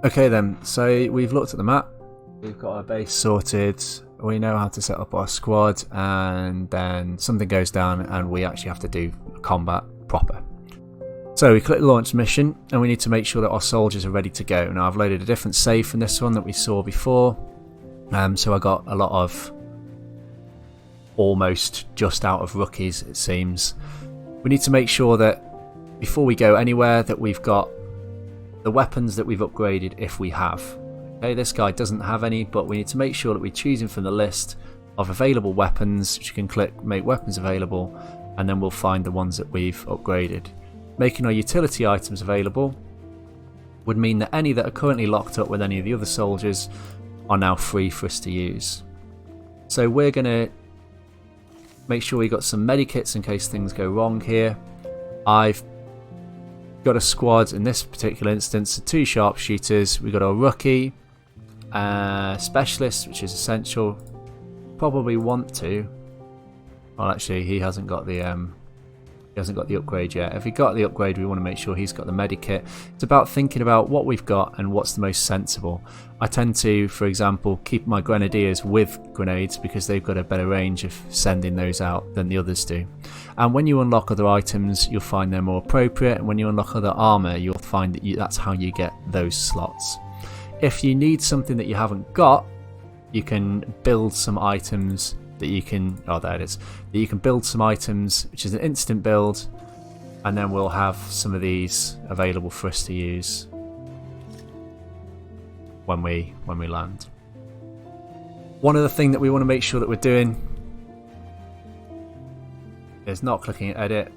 Okay then, so we've looked at the map, we've got our base sorted, we know how to set up our squad, and then something goes down and we actually have to do combat proper. So we click launch mission and we need to make sure that our soldiers are ready to go. Now I've loaded a different save from this one that we saw before, so I got a lot of almost just out of rookies it seems. We need to make sure that before we go anywhere that we've got the weapons that we've upgraded if we have. Okay, this guy doesn't have any, but we need to make sure that we choose him from the list of available weapons, which you can click make weapons available, and then we'll find the ones that we've upgraded. Making our utility items available would mean that any that are currently locked up with any of the other soldiers are now free for us to use. So we're going to make sure we got some medikits in case things go wrong here. I've got a squad in this particular instance, 2 sharpshooters. We've got a rookie, specialist, which is essential. Probably want to. Well, actually, he hasn't got the upgrade yet. If he got the upgrade, we want to make sure he's got the medikit. It's about thinking about what we've got and what's the most sensible. I tend to, for example, keep my grenadiers with grenades because they've got a better range of sending those out than the others do. And when you unlock other items, you'll find they're more appropriate, and when you unlock other armor, you'll find that that's how you get those slots. If you need something that you haven't got, you can build some items that you can, oh there it is, that you can build some items, which is an instant build, and then we'll have some of these available for us to use when we land. One other thing that we want to make sure that we're doing is not clicking edit.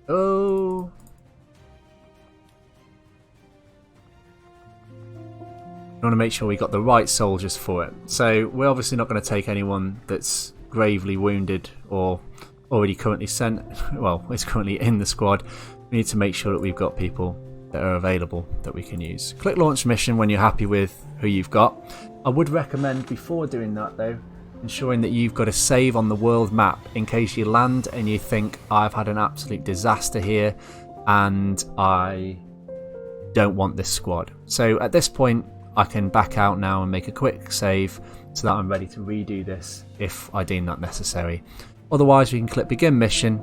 Oh, we want to make sure we got the right soldiers for it. So we're obviously not going to take anyone that's gravely wounded or already currently sent, well, is currently in the squad. We need to make sure that we've got people that are available that we can use. Click launch mission when you're happy with who you've got. I would recommend before doing that though, ensuring that you've got a save on the world map in case you land and you think I've had an absolute disaster here and I don't want this squad. So at this point I can back out now and make a quick save so that I'm ready to redo this if I deem that necessary. Otherwise we can click begin mission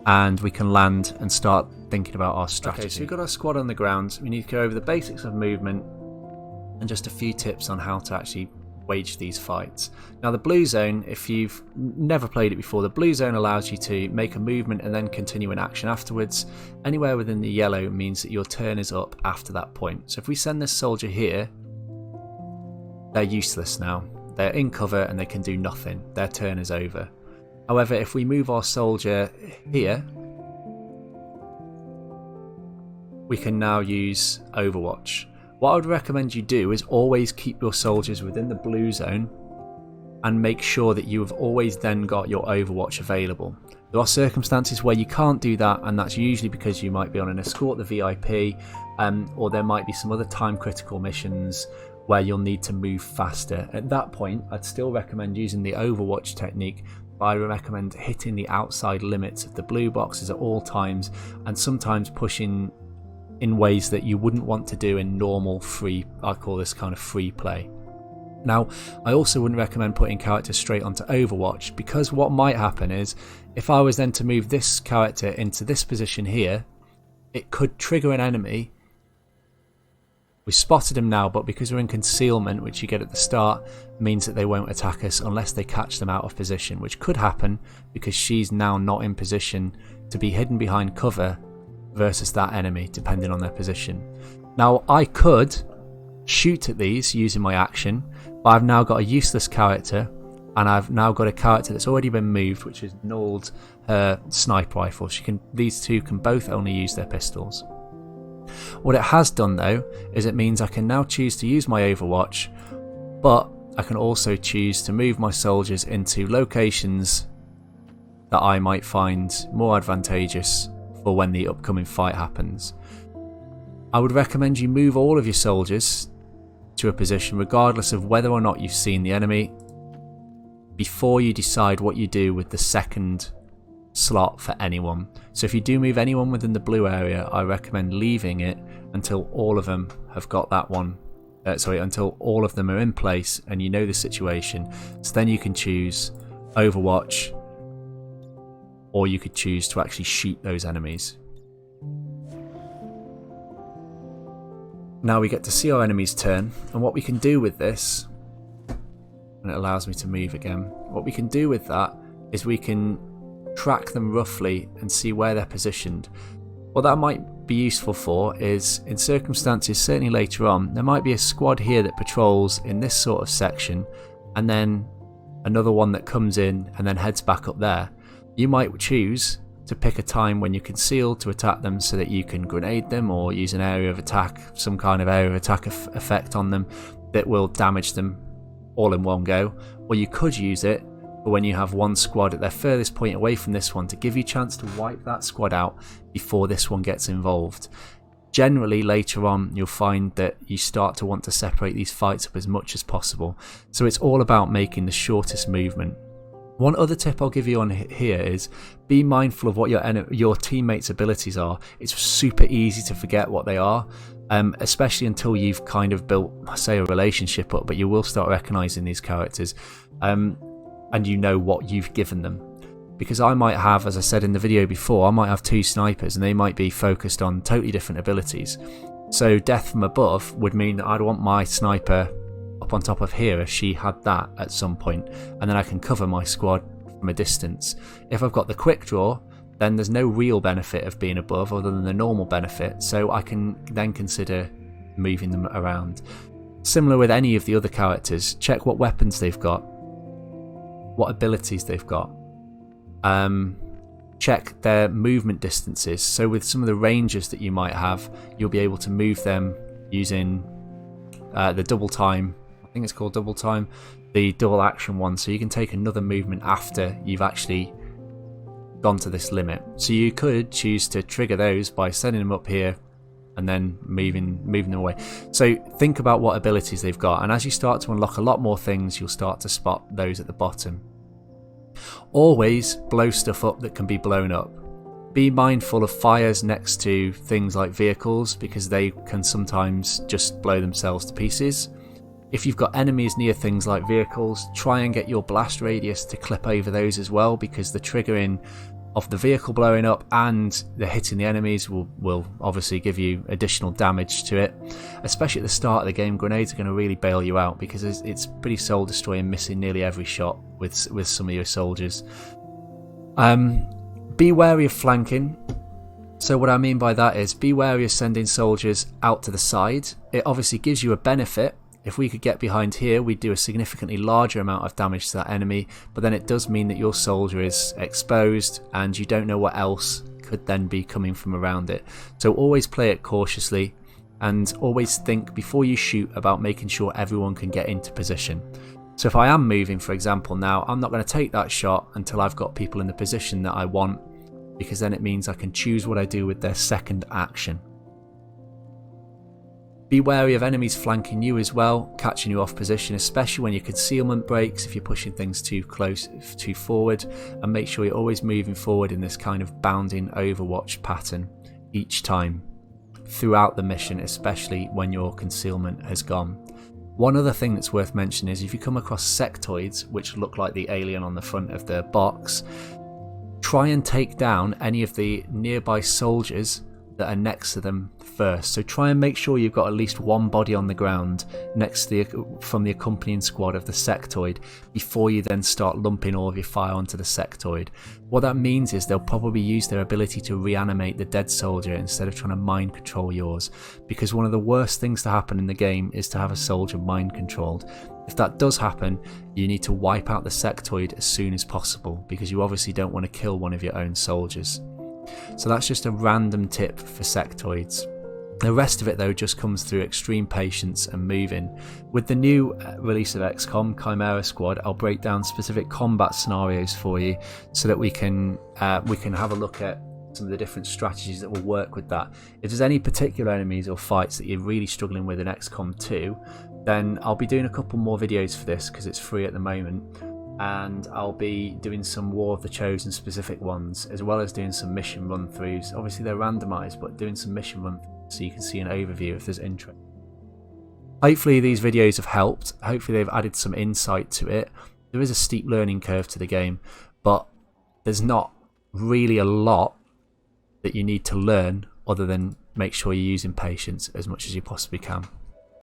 and we can land and start thinking about our strategy. Okay, so we've got our squad on the ground. We need to go over the basics of movement and just a few tips on how to actually wage these fights. Now the blue zone, if you've never played it before, the blue zone allows you to make a movement and then continue an action afterwards. Anywhere within the yellow means that your turn is up after that point. So if we send this soldier here, they're useless now. They're in cover and they can do nothing. Their turn is over. However, if we move our soldier here, we can now use Overwatch. What I would recommend you do is always keep your soldiers within the blue zone and make sure that you have always then got your Overwatch available. There are circumstances where you can't do that, and that's usually because you might be on an escort the VIP, or there might be some other time critical missions where you'll need to move faster. At that point, I'd still recommend using the Overwatch technique, but I recommend hitting the outside limits of the blue boxes at all times and sometimes pushing in ways that you wouldn't want to do in normal free, I call this kind of free play. Now, I also wouldn't recommend putting characters straight onto Overwatch, because what might happen is, if I was then to move this character into this position here, it could trigger an enemy. We spotted him now, but because we're in concealment, which you get at the start, means that they won't attack us unless they catch them out of position, which could happen because she's now not in position to be hidden behind cover versus that enemy, depending on their position. Now I could shoot at these using my action, but I've now got a useless character, and I've now got a character that's already been moved, which has nulled her sniper rifle. These two can both only use their pistols. What it has done though is it means I can now choose to use my Overwatch, but I can also choose to move my soldiers into locations that I might find more advantageous for when the upcoming fight happens. I would recommend you move all of your soldiers to a position regardless of whether or not you've seen the enemy before you decide what you do with the second slot for anyone. So if you do move anyone within the blue area, I recommend leaving it until all of them have got that one. Until all of them are in place and you know the situation. So then you can choose Overwatch, or you could choose to actually shoot those enemies. Now we get to see our enemy's turn, and what we can do with this, and it allows me to move again, what we can do with that is we can track them roughly and see where they're positioned. What that might be useful for is, in circumstances certainly later on, there might be a squad here that patrols in this sort of section, and then another one that comes in and then heads back up there. You might choose to pick a time when you're concealed to attack them so that you can grenade them or use an area of attack, some kind of area of attack effect on them that will damage them all in one go. Or you could use it for when you have one squad at their furthest point away from this one to give you a chance to wipe that squad out before this one gets involved. Generally later on you'll find that you start to want to separate these fights up as much as possible, so it's all about making the shortest movement. One other tip I'll give you on here is be mindful of what your teammates' abilities are. It's super easy to forget what they are, especially until you've kind of built, say, a relationship up, but you will start recognising these characters and you know what you've given them. Because I might have, as I said in the video before, I might have 2 snipers and they might be focused on totally different abilities. So death from above would mean that I'd want my sniper up on top of here if she had that at some point, and then I can cover my squad from a distance. If I've got the quick draw, then there's no real benefit of being above other than the normal benefit, so I can then consider moving them around. Similar with any of the other characters, check what weapons they've got, what abilities they've got. Check their movement distances. So with some of the rangers that you might have, you'll be able to move them using the double time. I think it's called double time, the double action one, so you can take another movement after you've actually gone to this limit. So you could choose to trigger those by sending them up here and then moving them away. So think about what abilities they've got, and as you start to unlock a lot more things, you'll start to spot those at the bottom. Always blow stuff up that can be blown up. Be mindful of fires next to things like vehicles, because they can sometimes just blow themselves to pieces. If you've got enemies near things like vehicles, try and get your blast radius to clip over those as well, because the triggering of the vehicle blowing up and the hitting the enemies will obviously give you additional damage to it. Especially at the start of the game, grenades are going to really bail you out, because it's pretty soul destroying, missing nearly every shot with some of your soldiers. Be wary of flanking. So what I mean by that is be wary of sending soldiers out to the side. It obviously gives you a benefit. If we could get behind here, we'd do a significantly larger amount of damage to that enemy, but then it does mean that your soldier is exposed and you don't know what else could then be coming from around it. So always play it cautiously, and always think before you shoot about making sure everyone can get into position. So if I am moving, for example, now, I'm not going to take that shot until I've got people in the position that I want, because then it means I can choose what I do with their second action. Be wary of enemies flanking you as well, catching you off position, especially when your concealment breaks, if you're pushing things too close, too forward, and make sure you're always moving forward in this kind of bounding Overwatch pattern each time throughout the mission, especially when your concealment has gone. One other thing that's worth mentioning is if you come across sectoids, which look like the alien on the front of the box, try and take down any of the nearby soldiers that are next to them first. So try and make sure you've got at least one body on the ground next to from the accompanying squad of the sectoid before you then start lumping all of your fire onto the sectoid. What that means is they'll probably use their ability to reanimate the dead soldier instead of trying to mind control yours, because one of the worst things to happen in the game is to have a soldier mind controlled. If that does happen, you need to wipe out the sectoid as soon as possible, because you obviously don't want to kill one of your own soldiers. So that's just a random tip for sectoids. The rest of it though just comes through extreme patience and moving. With the new release of XCOM, Chimera Squad, I'll break down specific combat scenarios for you so that we can have a look at some of the different strategies that will work with that. If there's any particular enemies or fights that you're really struggling with in XCOM 2, then I'll be doing a couple more videos for this because it's free at the moment. and I'll be doing some War of the Chosen specific ones, as well as doing some mission run-throughs. Obviously they're randomised, but doing some mission run-throughs so you can see an overview if there's interest. Hopefully these videos have helped. Hopefully they've added some insight to it. There is a steep learning curve to the game, but there's not really a lot that you need to learn other than make sure you're using patience as much as you possibly can.